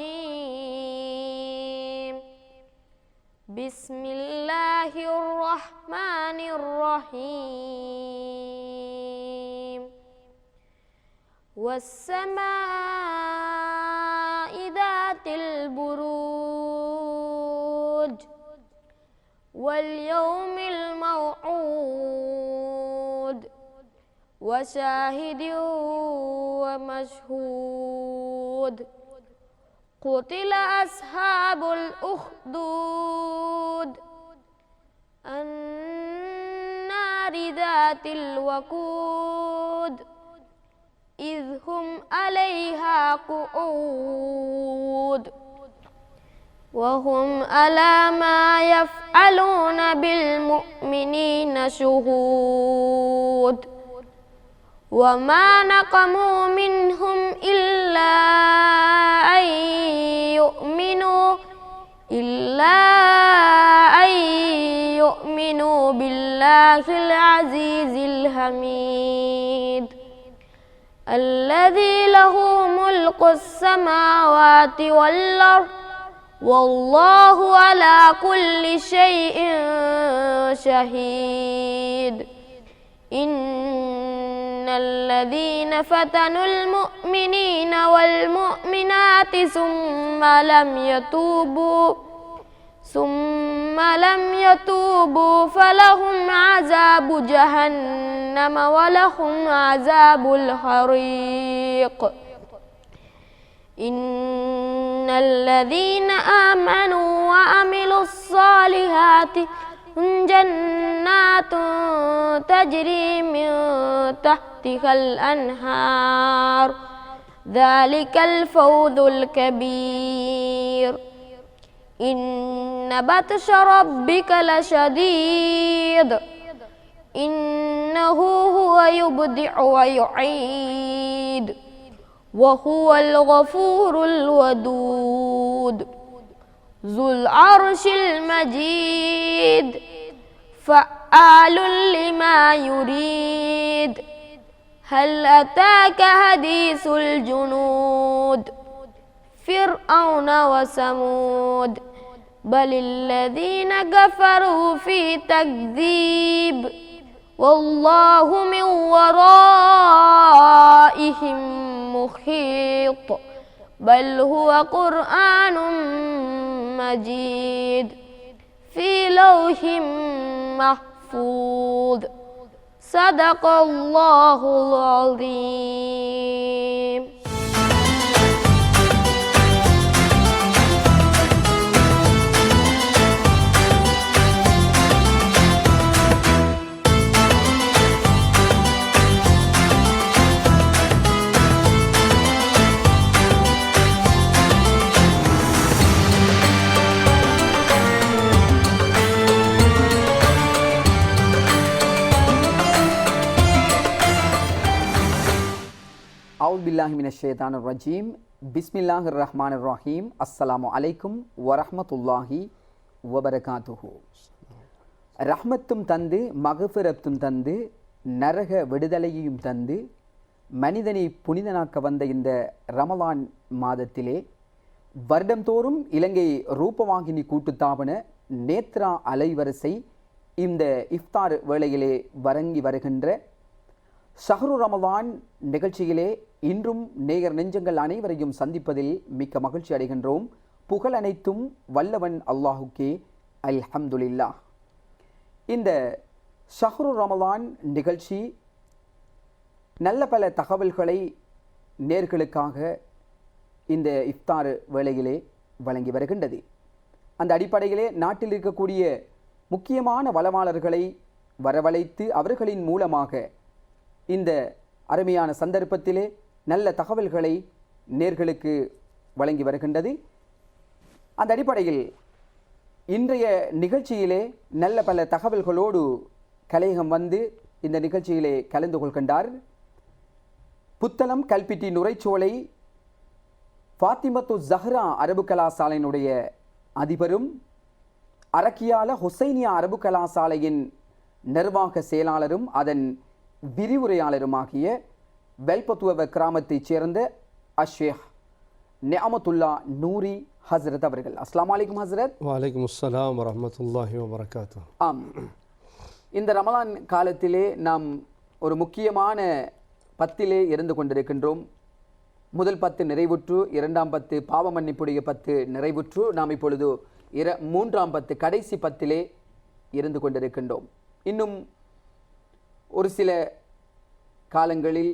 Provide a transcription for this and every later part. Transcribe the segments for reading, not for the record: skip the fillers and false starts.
الرجيم بسم الله الرحمن الرحيم والسماء ذات البروج واليوم الموعود وشاهد ومشهود قتل أصحاب الأخدود النار ذات الوقود إذ هم عليها قعود وهم على ما يفعلون بالمؤمنين شهود وما نقموا منهم إلا أن يؤمنوا بالله العزيز الحميد الذي له ملك السماوات والأرض والله على كل شيء شهيد إن الذين فتنوا المؤمنين والمؤمنات ثم لم يتوبوا فلهم عذاب جهنم ولهم عذاب الحريق إن الذين آمنوا وعملوا الصالحات جنات تجري من تحتها الأنهار ذلك الفوز الكبير إن بطش ربك لشديد إنه هو يبدع ويعيد وهو الغفور الودود ذو العرش المجيد فعال لما يريد هل أتاك حديث الجنود فرعون وثمود بل الذين كفروا في تكذيب والله من ورائهم محيط بل هو قرآن مجيد في لوح محفوظ صدق الله العظيم. அவுதுபில்லாஹி மினஷ்ஷைத்தானிர் ரஜீம் பிஸ்மில்லாஹிர் ரஹ்மானிர் ரஹீம் அஸ்ஸலாமு அலைக்கும் வரஹ்மத்துல்லாஹி வபரகாத்துஹு. ரஹ்மத்தும் தந்து மக்ஃபிரத்தும் தந்து நரக விடுதலையையும் தந்து மனிதனை புனிதனாக்க வந்த இந்த ரமலான் மாதத்திலே வருடந்தோறும் இலங்கை ரூபவாகினி கூட்டுத்தாபன நேத்ரா அலைவரிசை இந்த இஃப்தார் வேளையிலே வழங்கி வருகின்ற ஷஹ்ரு ரமலான் நிகழ்ச்சியிலே இன்றும் நேயர் நெஞ்சங்கள் அனைவரையும் சந்திப்பதில் மிக்க மகிழ்ச்சி அடைகின்றோம். புகழ் அனைத்தும் வல்லவன் அல்லாஹுக்கே அல்ஹம்துலில்லாஹ். இந்த ஷஹ்ரு ரமலான் நிகழ்ச்சி நல்ல பல தகவல்களை நேர்களுக்காக இந்த இஃப்தார் வேளையிலே வழங்கி வருகின்றது. அந்த அடிப்படையிலே நாட்டில் இருக்கக்கூடிய முக்கியமான வளவாளர்களை வரவழைத்து அவர்களின் மூலமாக இந்த அருமையான சந்தர்ப்பத்திலே நல்ல தகவல்களை நேர்களுக்கு வழங்கி வருகின்றது. அந்த அடிப்படையில் இன்றைய நிகழ்ச்சியிலே நல்ல பல தகவல்களோடு கலையகம் வந்து இந்த நிகழ்ச்சியிலே கலந்து கொள்கின்றார். புத்தளம் கல்பிட்டி நுரைச்சோலை ஃபாத்திமத்து ஜஹ்ரா அரபு கலாசாலையினுடைய அதிபரும் அரக்கியால ஹுசைனியா அரபு கலாசாலையின் நிர்வாக செயலாளரும் அதன் விரிவுரையாளருமாகிய வெல்பத்துவ கிராமத்தைச் சேர்ந்த அஷேக் நிஅமத்துல்லா நூரி ஹஸ்ரத் அவர்கள். அஸ்ஸலாமு அலைக்கும் ஹஸ்ரத். வலைக்கும் அஸ்ஸலாம் வரஹ்மத்துல்லாஹி வபரகாத்துஹு. ஆம், இந்த ரமலான் காலத்திலே நாம் ஒரு முக்கியமான பத்திலே இருந்து கொண்டிருக்கின்றோம். முதல் 10 நிறைவுற்று, 2ஆம் 10 பாவ மன்னிப்புடைய 10 நிறைவுற்று, நாம் இப்பொழுது 3ஆம் 10 கடைசி 10 இருந்து கொண்டிருக்கின்றோம். இன்னும் ஒரு சில காலங்களில்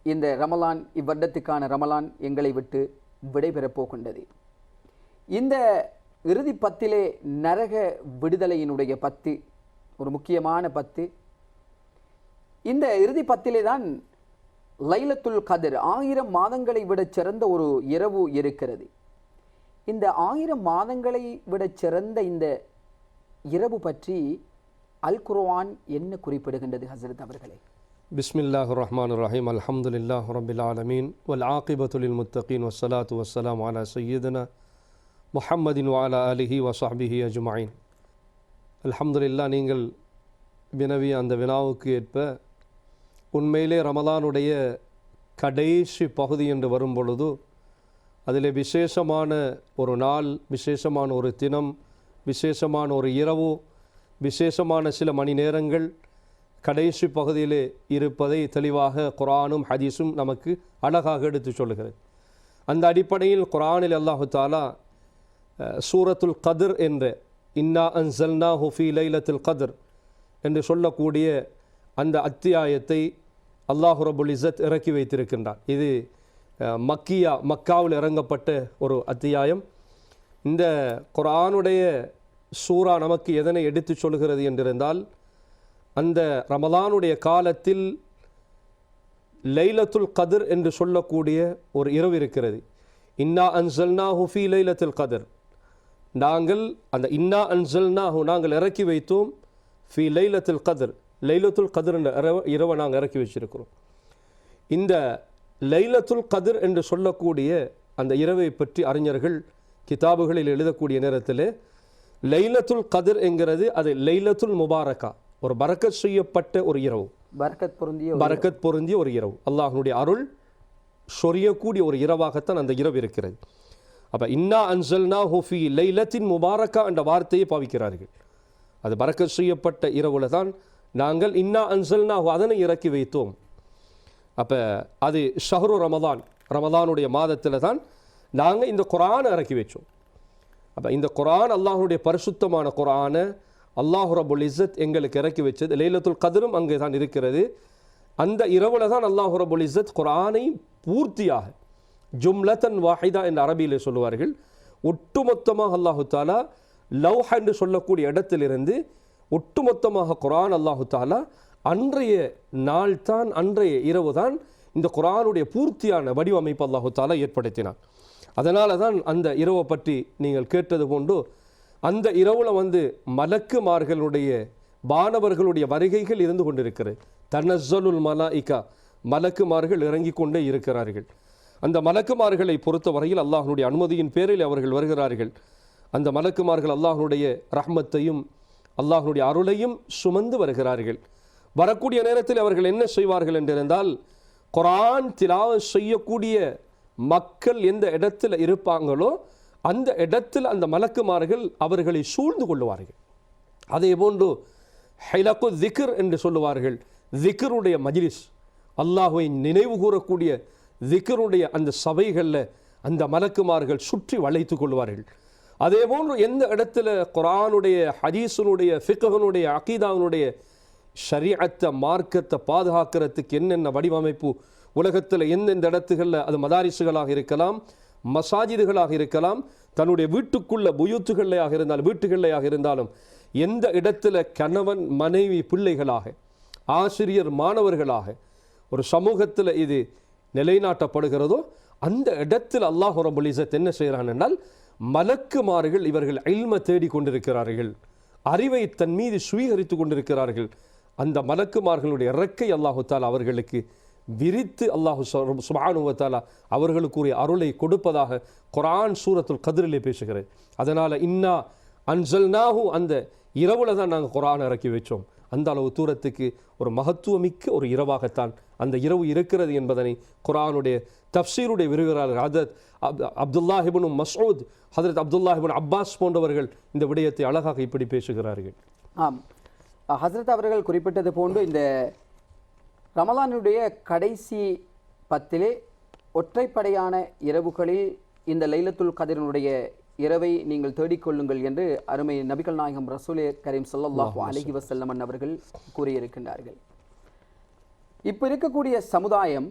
இந்த ரமலான், இவ்வருடத்துக்கான ரமலான் எங்களை விட்டு விடைபெறப் போகின்றது. இந்த இறுதி 10 நரக விடுதலையினுடைய 10 ஒரு முக்கியமான 10. இந்த இறுதி 10 தான் லைலத்துல் கத்ர், 1000 மாதங்களை விட சிறந்த ஒரு இரவு இருக்கிறது. இந்த 1000 மாதங்களை விட சிறந்த இந்த இரவு பற்றி அல் குர்ஆன் என்ன குறிப்பிடுகின்றது ஹஸ்ரத் அவர்களே? பிஸ்மில்லாஹிர் ரஹ்மானிர் ரஹீம். அல்ஹம்துலில்லாஹி ரப்பில் ஆலமீன் வல் ஆகிபத்து லில் முத்தகீன் வஸ்ஸலாத்து வஸ்ஸலாமு அலா சய்யிதினா முஹம்மதின் வ அலா ஆலிஹி வ ஸஹ்பிஹி அஜ்மஈன். அல்ஹம்துலில்லாஹ், நீங்கள் வினவிய அந்த வினாவுக்கு ஏற்ப உண்மையிலே ரமலானுடைய கடைசி பகுதி என்று வரும் பொழுது அதில் விசேஷமான ஒரு நாள், விசேஷமான ஒரு தினம், விசேஷமான ஒரு இரவு, விசேஷமான சில மணி நேரங்கள் கடைசி பகுதியிலே இருப்பதை தெளிவாக குர்ஆனும் ஹதீஸும் நமக்கு அழகாக எடுத்து சொல்லுகிறது. அந்த அடிப்படையில் குர்ஆனில் அல்லாஹு தஆலா சூரத்துல் கத்ர் என்ற இன்னா அன்ஸல்னாஹு ஃபீ லைலத்துல் கத்ர் என்று சொல்லக்கூடிய அந்த அத்தியாயத்தை அல்லாஹ் ரப்புல் இஸ்ஸத் இறக்கி வைத்திருக்கின்றார். இது மக்காவில் இறங்கப்பட்ட ஒரு அத்தியாயம். இந்த குர்ஆனுடைய சூரா நமக்கு எதனை எடுத்து சொல்கிறது என்றிருந்தால், அந்த ரமலானுடைய காலத்தில் லைலத்துல் கத்ர் என்று சொல்லக்கூடிய ஒரு இரவு இருக்கிறது. இன்னா அன்ஸல்னாஹு ஃபீ லைலத்துல் கத்ர், நாங்கள் அந்த இன்னா அன்ஸல்னாஹு நாங்கள் இறக்கி வைத்தோம், ஃபீ லைலத்துல் கத்ர், லைலத்துல் கத்ர் என்ற இரவை நாங்கள் இறக்கி வச்சிருக்கிறோம். இந்த லைலத்துல் கத்ர் என்று சொல்லக்கூடிய அந்த இரவை பற்றி அறிஞர்கள் கிதாபுகளில் எழுதக்கூடிய நேரத்தில் லைலத்துல் கத்ர் என்கிறது அது லைலத்துல் முபாரக்கா, ஒரு பரக்கத் செய்யப்பட்ட ஒரு இரவு, பரக்கத் பொருந்திய ஒரு இரவு, அல்லாஹ்வுடைய அருள் சொரியக்கூடிய ஒரு இரவாகத்தான் அந்த இரவு இருக்கிறது. அப்போ இன்னா அன்ஸல்னாஹு ஃபீ லைலத்தின் முபாரக்கா என்ற வார்த்தையை பாவிக்கிறார்கள். அது பரக்கத் செய்யப்பட்ட இரவுல தான் நாங்கள் இன்னா அன்ஸல்னாஹு அதனை இறக்கி வைத்தோம். அப்போ அது ஷஹ்ரு ரமதான், ரமதானுடைய மாதத்தில் தான் நாங்கள் இந்த குர்ஆனை இறக்கி வச்சோம். அப்போ இந்த குர்ஆன் அல்லாஹ்வுடைய பரிசுத்தமான குர்ஆனை அல்லாஹ் ரப்புல் இஸ்ஸத் எங்களுக்கு இறக்கி வச்சது. லைலத்துல் கத்ரும் அங்கே தான் இருக்கிறது. அந்த இரவுல தான் அல்லாஹ் ரப்புல் இஸ்ஸத் குர்ஆனை பூர்த்தியாக ஜும்லத்தன் வாஹிதா என்று அரபியில் சொல்லுவார்கள், ஒட்டுமொத்தமாக அல்லாஹு தாலா லவ்ஹ் என்று சொல்லக்கூடிய இடத்திலிருந்து ஒட்டுமொத்தமாக குர்ஆன் அல்லாஹு தாலா அன்றைய நாள் தான், அன்றைய இரவு தான் இந்த குர்ஆனுடைய பூர்த்தியான வடிவமைப்பு அல்லாஹு தாலா ஏற்படுத்தினான். அதனால தான் அந்த இரவை பற்றி நீங்கள் கேட்டது போன்று அந்த இரவுல மலக்குமார்களுடைய வானவர்களுடைய வருகைகள் இருந்து கொண்டிருக்கிறது. தனஸ்ஸலுல் மலாயிகா, மலக்குமார்கள் இறங்கி கொண்டே இருக்கிறார்கள். அந்த மலக்குமார்களை பொறுத்த வரையில் அல்லாஹ்வுடைய அனுமதியின் பேரில் அவர்கள் வருகிறார்கள். அந்த மலக்குமார்கள் அல்லாஹ்வுடைய ரஹ்மத்தையும் அல்லாஹ்வுடைய அருளையும் சுமந்து வருகிறார்கள். வரக்கூடிய நேரத்தில் அவர்கள் என்ன செய்வார்கள் என்றிருந்தால், குர்ஆன் திலாவத் செய்யக்கூடிய மக்கள் எந்த இடத்துல இருப்பாங்களோ அந்த இடத்தில் அந்த மலக்குமார்கள் அவர்களை சூழ்ந்து கொள்ளுவார்கள். அதே போன்று ஹைலகு திக்ர் என்று சொல்லுவார்கள், திக்ருடைய மஜ்லிஸ், அல்லாஹ்வை நினைவு கூறக்கூடிய திக்ருடைய அந்த சபைகளில் அந்த மலக்குமார்கள் சுற்றி வளைத்து கொள்வார்கள். அதே போன்று எந்த இடத்துல குர்ஆனுடைய ஹதீஸினுடைய ஃபிக்ஹினுடைய அகீதாவினுடைய ஷரீஅத்தை மார்க்கத்தை பாதுகாக்கிறதுக்கு என்னென்ன வடிவமைப்பு உலகத்தில் எந்தெந்த இடத்துகளில், அது மதாரிசுகளாக இருக்கலாம், மசாஜிதுகளாக இருக்கலாம், தன்னுடைய வீட்டுக்குள்ள புயூத்துகளையாக இருந்தாலும் வீட்டுகளையாக இருந்தாலும் எந்த இடத்துல கணவன் மனைவி பிள்ளைகளாக, ஆசிரியர் மாணவர்களாக ஒரு சமூகத்தில் இது நிலைநாட்டப்படுகிறதோ அந்த இடத்தில் அல்லாஹ் ரப்புல் இஸ்ஸத் என்ன செய்கிறான் என்றால், மலக்குமார்கள் இவர்கள் இல்மை தேடி கொண்டிருக்கிறார்கள், அறிவை தன் மீது சுவீகரித்து கொண்டிருக்கிறார்கள். அந்த மலக்குமார்களுடைய இறக்கை அல்லாஹு தாலா அவர்களுக்கு விரித்து அல்லாஹு சுப்ஹானஹு வ தஆலா அவர்களுக்குரிய அருளை கொடுப்பதாக குர்ஆன் சூரத்துல் கத்ரிலே பேசுகிறது. அதனால் இன்னா அன்ஸல்னாஹு அந்த இரவுல தான் நாங்கள் குர்ஆனை இறக்கி வச்சோம். அந்த அளவு தூரத்துக்கு ஒரு மகத்துவமிக்க ஒரு இரவாகத்தான் அந்த இரவு இருக்கிறது என்பதனை குர்ஆனுடைய தஃப்சீருடைய விரிவுரையாளர் ஹதரத் அப்துல்லாஹ் இப்னு மஸ்ஊத், ஹதரத் அப்துல்லாஹ் இப்னு அப்பாஸ் போன்றவர்கள் இந்த விடயத்தை அழகாக இப்படி பேசுகிறார்கள். ஆம், ஹஸ்ரத் அவர்கள் குறிப்பிட்டது போன்று இந்த ரமலானுடைய கடைசி 10 ஒற்றைப்படையான இரவுகளில் இந்த லைலத்துல் கதிரினுடைய இரவை நீங்கள் தேடிக்கொள்ளுங்கள் என்று அருமை நபிகள் நாயகம் ரசூலே கரீம் ஸல்லல்லாஹு அலைஹி வஸல்லம் அவர்கள் கூறியிருக்கின்றார்கள். இப்போ இருக்கக்கூடிய சமுதாயம்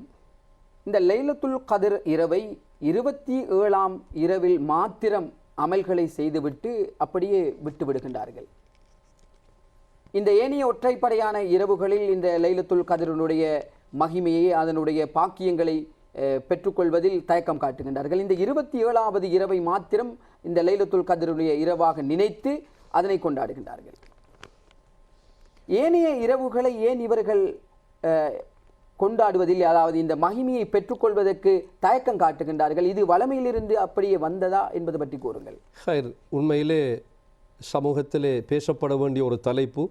இந்த லைலத்துல் கதிர் இரவை 27ஆம் இரவில் மாத்திரம் அமல்களை செய்துவிட்டு அப்படியே விட்டு விடுகின்றார்கள். இந்த ஏனைய ஒற்றைப்படையான இரவுகளில் இந்த லைலத்துல் கதிரினுடைய மகிமையை, அதனுடைய பாக்கியங்களை பெற்றுக்கொள்வதில் தயக்கம் காட்டுகின்றார்கள். இந்த 27வது இரவை மாத்திரம் இந்த லைலத்துல் கதிருடைய இரவாக நினைத்து அதனை கொண்டாடுகின்றார்கள். ஏனைய இரவுகளை ஏன் இவர்கள் கொண்டாடுவதில்லை? அதாவது இந்த மகிமையை பெற்றுக்கொள்வதற்கு தயக்கம் காட்டுகின்றார்கள். இது வளமையிலிருந்து அப்படியே வந்ததா என்பது பற்றி கூறுங்கள். உண்மையிலே சமூகத்திலே பேசப்பட வேண்டிய ஒரு தலைப்பு.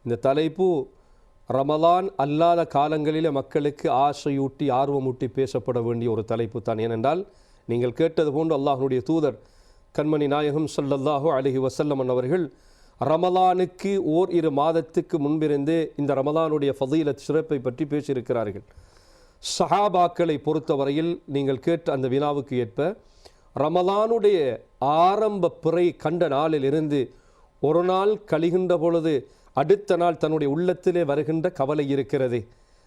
இந்த தலைப்பு ரமலான் அல்லாத காலங்களிலே மக்களுக்கு ஆசையூட்டி ஆர்வமூட்டி பேசப்பட வேண்டிய ஒரு தலைப்பு தான். ஏனென்றால் நீங்கள் கேட்டது போன்று அல்லாஹ்வுடைய தூதர் கண்மணி நாயகம் ஸல்லல்லாஹு அலைஹி வஸல்லம் அவர்கள் ரமலானுக்கு 1-2 மாதத்துக்கு முன்பிருந்தே இந்த ரமலானுடைய ஃபதீலத் சிறப்பை பற்றி பேசியிருக்கிறார்கள். சஹாபாக்களை பொறுத்தவரையில் நீங்கள் கேட்ட அந்த வினாவுக்கு ஏற்ப ரமலானுடைய ஆரம்ப பிறை கண்ட நாளில் இருந்து ஒரு நாள் கழிகின்ற பொழுது அடுத்த நாள் தன்னுடைய உள்ளத்திலே வருகின்ற கவலை இருக்கிறது.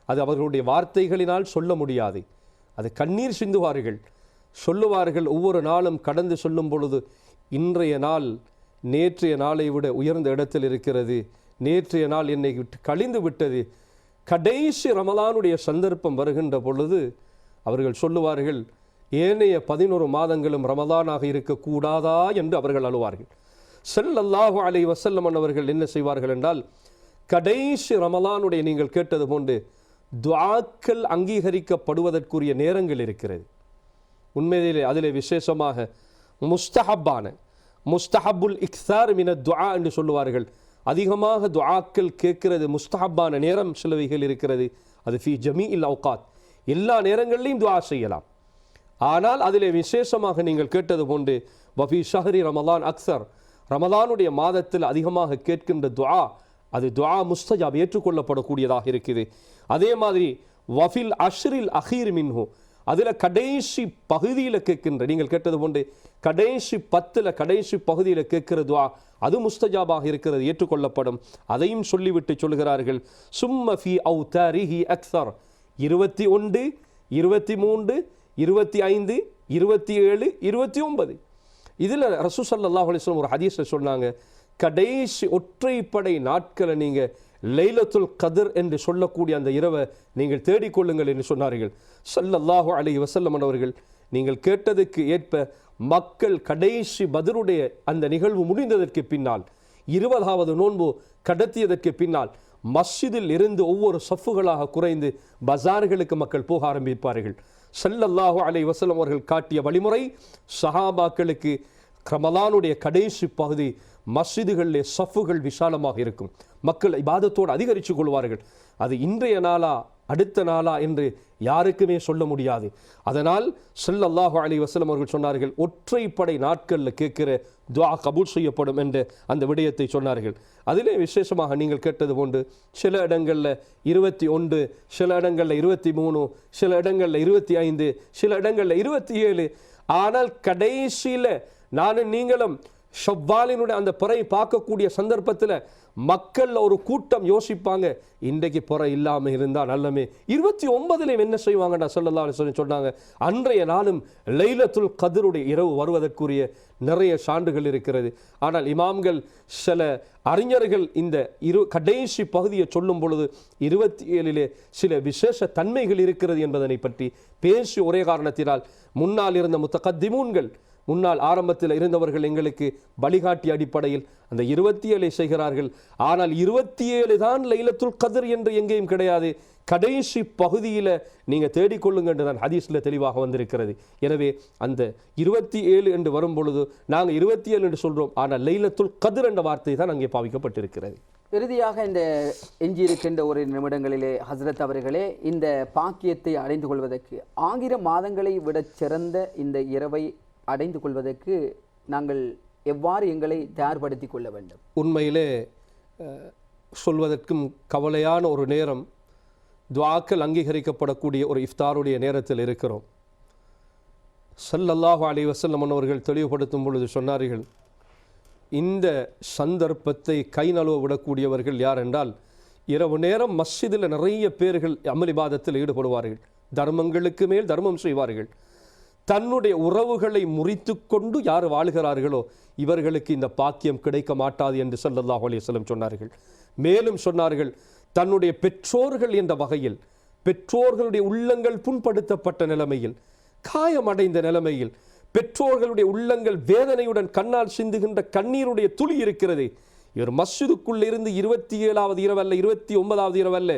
அது அவர்களுடைய வார்த்தைகளினால் சொல்ல முடியாது. அது கண்ணீர் சிந்துவார்கள், சொல்லுவார்கள். ஒவ்வொரு நாளும் கடந்து சொல்லும் பொழுது இன்றைய நாள் நேற்றைய நாளை விட உயர்ந்த இடத்தில் இருக்கிறது, நேற்றைய நாள் என்னை விட்டு கழிந்து விட்டது. கடைசி ரமலானுடைய சந்தர்ப்பம் வருகின்ற பொழுது அவர்கள் சொல்லுவார்கள், ஏனைய 11 மாதங்களும் ரமலானாக இருக்கக்கூடாதா என்று அவர்கள் அழுவார்கள். ஸல்லல்லாஹு அலைஹி வஸல்லம் அவர்கள் என்ன செய்வார்கள் என்றால், கடைசி ரமலானுடைய நீங்கள் கேட்டது போன்று துஆக்கள் அங்கீகரிக்கப்படுவதற்குரிய நேரங்கள் இருக்கிறது. உண்மையிலே அதிலே விசேஷமாக முஸ்தஹபுல் இக்ஸார் மின துஆ என்று சொல்லுவார்கள். அதிகமாக துஆக்கள் கேட்கிறது முஸ்தஹப்பான நேரம் சிலவைகள் இருக்கிறது. அது ஃபி ஜமீஇல் அவ்காத், எல்லா நேரங்களிலும் துஆ செய்யலாம். ஆனால் அதிலே விசேஷமாக நீங்கள் கேட்டது போன்று வஃபி ஷஹ்ரி ரமலான் அக்ஸர், ரமலானுடைய மாதத்தில் அதிகமாக கேட்கின்ற துஆ அது துஆ முஸ்தஜாப், ஏற்றுக்கொள்ளப்படக்கூடியதாக இருக்குது. அதே மாதிரி வஃபில் அஷ்ரில் அஹீர் மின்ஹு, அதில் கடைசி பகுதியில் கேட்கின்ற, நீங்கள் கேட்டது போன்று கடைசி 10 கடைசி பகுதியில் கேட்கிற துஆ அது முஸ்தஜாபாக இருக்கிறது, ஏற்றுக்கொள்ளப்படும். அதையும் சொல்லிவிட்டு சொல்கிறார்கள், சும்ம ஃபி அவ்தாரிஹி அக்ஸர், 21, 23, 25, 27, 29. இதில் ரசூல் ஸல்லல்லாஹு அலைஹி வஸல்லம் ஒரு ஹதீஸில் சொன்னாங்க, கடைசி ஒற்றைப்படை நாட்களை நீங்கள் லைலத்துல் கத்ர் என்று சொல்லக்கூடிய அந்த இரவை நீங்கள் தேடிக்கொள்ளுங்கள் என்று சொன்னார்கள் ஸல்லல்லாஹு அலைஹி வஸல்லம் அவர்கள். நீங்கள் கேட்டதுக்கு ஏற்ப மக்கள் கடைசி பத்ருடைய அந்த நிகழ்வு முடிந்ததற்கு பின்னால் 20வது நோன்பு கடத்தியதற்கு பின்னால் மஸ்ஜிதில் இருந்து ஒவ்வொரு சஃப்புகளாக குறைந்து பஜார்களுக்கு மக்கள் போக ஆரம்பிப்பார்கள். ஸல்லல்லாஹு அலைஹி வஸல்லம் அவர்கள் காட்டிய வழிமுறை, சஹாபாக்களுக்கு ரமலானுடைய கடைசி பகுதி மஸ்ஜிதுகளிலே சஃப்புகள் விசாலமாக இருக்கும், மக்கள் இபாதத்தோடு அதிகரித்து கொள்வார்கள். அது இன்றைய நாளா அடுத்த நாளா என்று யாருக்குமே சொல்ல முடியாது. அதனால் ஸல்லல்லாஹு அலைஹி வஸல்லம் அவர்கள் சொன்னார்கள், ஒற்றைப்படை நாட்களில் கேட்கிற துஆ கபூல் செய்யப்படும் என்ற அந்த விடயத்தை சொன்னார்கள். அதிலே விசேஷமாக நீங்கள் கேட்டது போன்று சில இடங்களில் 21, சில இடங்களில் 23, சில இடங்களில் 25, சில இடங்களில் 27. ஆனால் கடைசியில் நானும் நீங்களும் ஷவ்வாலினுடைய அந்த பிறை பார்க்கக்கூடிய சந்தர்ப்பத்தில் மக்கள் ஒரு கூட்டம் யோசிப்பாங்க, இன்றைக்கு பிறை இல்லாமல் இருந்தால் நல்லமே. 29 என்ன செய்வாங்கடா ஸல்லல்லாஹு அலைஹி வஸல்லம் சொன்னாங்க, அன்றைய நாளும் லைலத்துல் கத்ருடைய இரவு வருவதற்குரிய நிறைய சான்றுகள் இருக்கிறது. ஆனால் இமாம்கள் சில அறிஞர்கள் இந்த கடைசி பகுதியை சொல்லும் பொழுது 27 சில விசேஷ தன்மைகள் இருக்கிறது என்பதனை பற்றி பேசி ஒரே காரணத்தினால் முன்னால் இருந்த முத்தகத்திமூன்கள், முன்னால் ஆரம்பத்தில் இருந்தவர்கள் எங்களுக்கு வழிகாட்டி அடிப்படையில் அந்த 27 செய்கிறார்கள். ஆனால் 27 தான் லைலத்துல் கத்ர் என்று எங்கேயும் கிடையாது, கடைசி பகுதியில் நீங்கள் தேடிக்கொள்ளுங்க என்று தான் ஹதீஸில் தெளிவாக வந்திருக்கிறது. எனவே அந்த 27 என்று வரும் பொழுது நாங்கள் 27 என்று சொல்கிறோம், ஆனால் லைலத்துல் கத்ர் என்ற வார்த்தை தான் அங்கே பாவிக்கப்பட்டிருக்கிறது. இறுதியாக இந்த எஞ்சியிருக்கின்ற ஒரு நிமிடங்களிலே ஹஸ்ரத் அவர்களே, இந்த பாக்கியத்தை அடைந்து கொள்வதற்கு 1000 மாதங்களை விட சிறந்த இந்த இரவை அடைந்து கொள்வதற்கு நாங்கள் எவ்வாறு எங்களை தயார்படுத்தி கொள்ள வேண்டும்? உண்மையிலே சொல்வதற்கும் கவலையான ஒரு நேரம், துஆக்கள் அங்கீகரிக்கப்படக்கூடிய ஒரு இஃப்தாருடைய நேரத்தில் இருக்கிறோம். ஸல்லல்லாஹு அலைஹி வஸல்லம் அவர்கள் தெளிவுபடுத்தும் பொழுது சொன்னார்கள், இந்த சந்தர்ப்பத்தை கை நழுவ விடக்கூடியவர்கள் யார் என்றால், இரவு நேரம் மஸ்ஜிதில் நிறைய பேர்கள் அமளிபாதத்தில் ஈடுபடுவார்கள், தர்மங்களுக்கு மேல் தர்மம் செய்வார்கள். தன்னுடைய உறவுகளை முறித்து கொண்டு யார் வாழ்கிறார்களோ இவர்களுக்கு இந்த பாக்கியம் கிடைக்க மாட்டாது என்று ஸல்லல்லாஹு அலைஹி வஸல்லம் சொன்னார்கள். மேலும் சொன்னார்கள், தன்னுடைய பெற்றோர்கள் என்ற வகையில், பெற்றோர்களுடைய உள்ளங்கள் புண்படுத்தப்பட்ட நிலைமையில், காயமடைந்த நிலைமையில், பெற்றோர்களுடைய உள்ளங்கள் வேதனையுடன் கண்ணால் சிந்துகின்ற கண்ணீருடைய துளி இருக்கிறது. இவர் மஸ்ஜிதுக்குள்ள இருந்து 27வது இரவல்ல, 29வது இரவல்ல,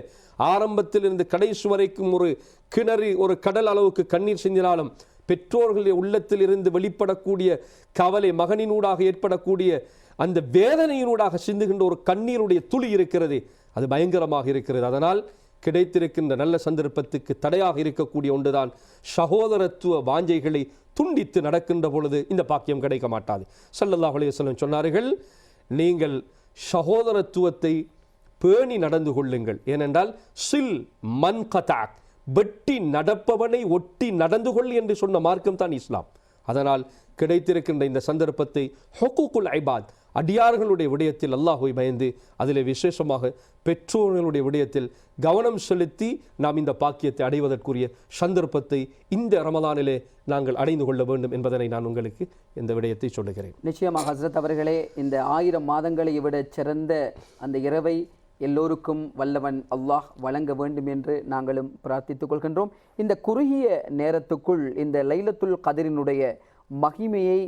ஆரம்பத்தில் இருந்து கடைசி வரைக்கும் ஒரு கிணறு, ஒரு கடல் அளவுக்கு கண்ணீர் சிந்தினாலும் பெற்றோர்களுடைய உள்ளத்தில் இருந்து வெளிப்படக்கூடிய கவலை, மகனினூடாக ஏற்படக்கூடிய அந்த வேதனையினூடாக சிந்துகின்ற ஒரு கண்ணீருடைய துளி இருக்கிறது, அது பயங்கரமாக இருக்கிறது. அதனால் கிடைத்திருக்கின்ற நல்ல சந்தர்ப்பத்துக்கு தடையாக இருக்கக்கூடிய ஒன்றுதான் சகோதரத்துவ வாஞ்சைகளை துண்டித்து நடக்கின்ற பொழுது இந்த பாக்கியம் கிடைக்க மாட்டாது. ஸல்லல்லாஹு அலைஹி வஸல்லம் சொன்னார்கள், நீங்கள் சகோதரத்துவத்தை பேணி நடந்து கொள்ளுங்கள். ஏனென்றால் சில் மன் கதாக், வெட்டி நடப்பவனை ஒட்டி நடந்து கொள் என்று சொன்ன மார்க்கம் தான் இஸ்லாம். அதனால் கிடைத்திருக்கின்ற இந்த சந்தர்ப்பத்தை ஹுக்கூக்குல் இபாத், அடியார்களுடைய விடயத்தில் அல்லாஹ்வை பயந்து, அதில் விசேஷமாக பெற்றோர்களுடைய விடயத்தில் கவனம் செலுத்தி நாம் இந்த பாக்கியத்தை அடைவதற்குரிய சந்தர்ப்பத்தை இந்த ரமலானிலே நாங்கள் அடைந்து கொள்ள வேண்டும் என்பதனை நான் உங்களுக்கு இந்த விடயத்தை சொல்லுகிறேன். நிச்சயமாக ஹஸ்ரத் அவர்களே, இந்த 1000 மாதங்களை விட சிறந்த அந்த இரவை எல்லோருக்கும் வல்லவன் அல்லாஹ் வழங்க வேண்டும் என்று நாங்களும் பிரார்த்தித்துக் கொள்கின்றோம். இந்த குறுகிய நேரத்துக்குள் இந்த லைலத்துல் கதிரினுடைய மகிமையை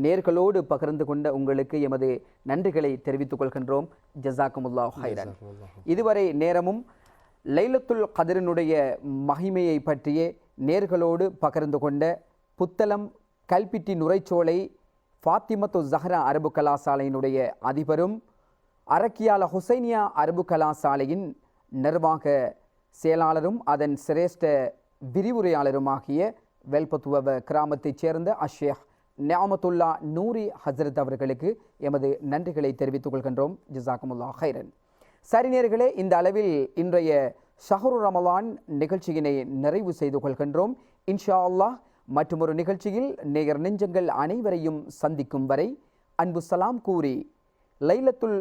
நேர்களோடு பகிர்ந்து கொண்ட உங்களுக்கு எமது நன்றிகளை தெரிவித்துக் கொள்கின்றோம். ஜஸாக்குமுல்லாஹ் ஹைரன். இதுவரை நேரமும் லைலத்துல் கதிரினுடைய மகிமையை பற்றிய நேர்களோடு பகிர்ந்து கொண்ட புத்தளம் கல்பிட்டி நுரைச்சோலை ஃபாத்திமத்து ஜஹ்ரா அரபு கலாசாலையினுடைய அதிபரும் அரக்கியால ஹுசைனியா அரபு கலாசாலையின் நிர்வாக செயலாளரும் அதன் சிரேஷ்ட விரிவுரையாளருமாகிய வெல்பத்துவ கிராமத்தைச் சேர்ந்த அஷேக் நியாமத்துல்லா நூரி ஹசரத் அவர்களுக்கு எமது நன்றிகளை தெரிவித்துக் கொள்கின்றோம். ஜஸாக்குமுல்லாஹ் ஹைரன். சரி நேயர்களே, இந்த அளவில் இன்றைய ஷஹ்ரு ரமலான் நிகழ்ச்சியினை நிறைவு செய்து கொள்கின்றோம். இன்ஷா அல்லாஹ் மற்றொரு நிகழ்ச்சியில் நேயர் நெஞ்சங்கள் அனைவரையும் சந்திக்கும் வரை அன்பு சலாம் கூறி லைலத்துல்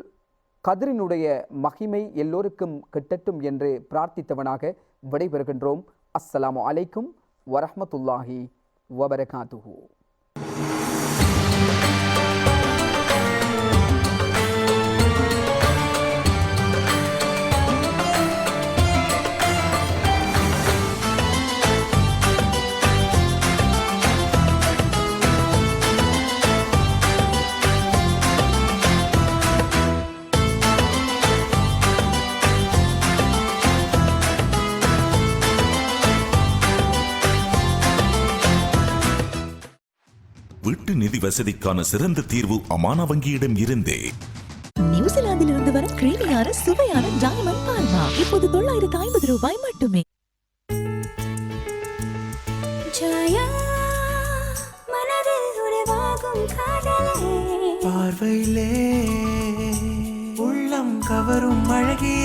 கதிரினுடைய மகிமை எல்லோருக்கும் கிட்டட்டும் என்று பிரார்த்தித்தவனாக விடைபெறுகின்றோம். அஸ்ஸலாமு அலைக்கும் வரஹ்மத்துல்லாஹி வபரகாத்துஹு. வீட்டு நிதி வசதிக்கான சிறந்த தீர்வு அமானா வங்கியிடம் இருந்தே. நியூசிலாந்தில் இருந்து வரும் கிரீமியான சுவையான டைமண்ட் பால்மா இப்போது $950 மட்டுமே. பார்வையிலே உள்ளம் கவரும் அழகே